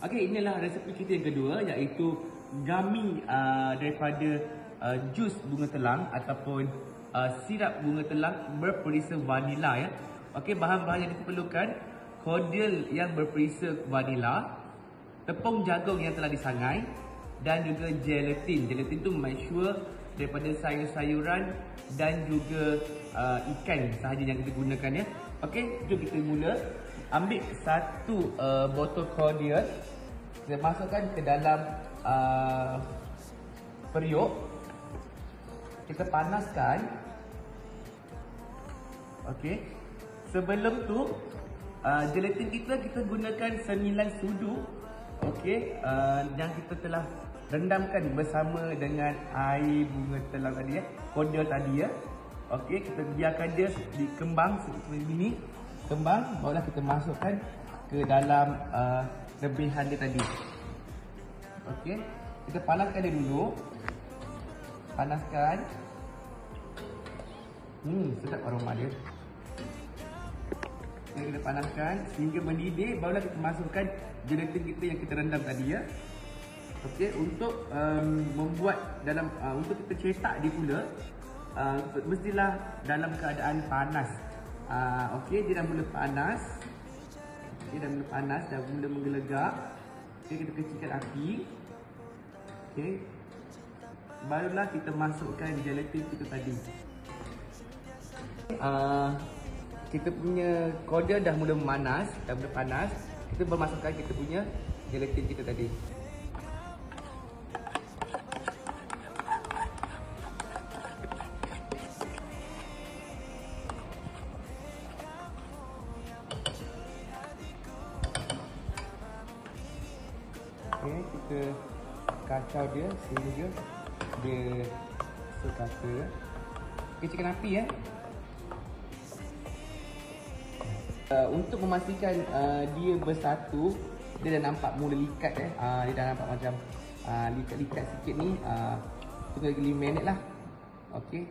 Okey, inilah resepi kita yang kedua, iaitu gummy daripada jus bunga telang ataupun sirap bunga telang berperisa vanila ya. Okey, bahan-bahan yang kita perlukan: cordial yang berperisa vanila, tepung jagung yang telah disangai, dan juga gelatin. Gelatin tu make sure daripada sayur-sayuran dan juga ikan sahaja yang kita gunakan ya. Okey, jom kita mula. Ambil satu botol cordial, kita masukkan ke dalam periuk. Kita panaskan. Okey. Sebelum tu gelatin kita gunakan 9 sudu. Okey, yang kita telah rendamkan bersama dengan air bunga telang tadi ya, cordial tadi ya. Okey, kita biarkan dia dikembang seperti ini. Kembang, barulah kita masukkan ke dalam lebihan dia tadi. Okey, kita panaskan dia dulu. Panaskan. Sedap aroma dia. Kita panaskan sehingga mendidih, barulah kita masukkan gelatin kita yang kita rendam tadi ya. Okey, untuk membuat dalam untuk kita cetak dia pula, mestilah dalam keadaan panas. Okey, dia dah mula panas. Okey, dah mula panas, dah mula menggelegak. Okey, kita kecilkan api. Okey. Barulah kita masukkan gelatin kita tadi. Kita punya cordial dah mula memanas, dah mula panas. Kita bermasukkan kita punya gelatin kita tadi. Okay, kita kacau dia sehingga dia sekata. Kecilkan api ya. Untuk memastikan dia bersatu, dia dah nampak mula likat dia dah nampak macam likat-likat sikit ni. Tunggu lagi 5 minit lah. Okey.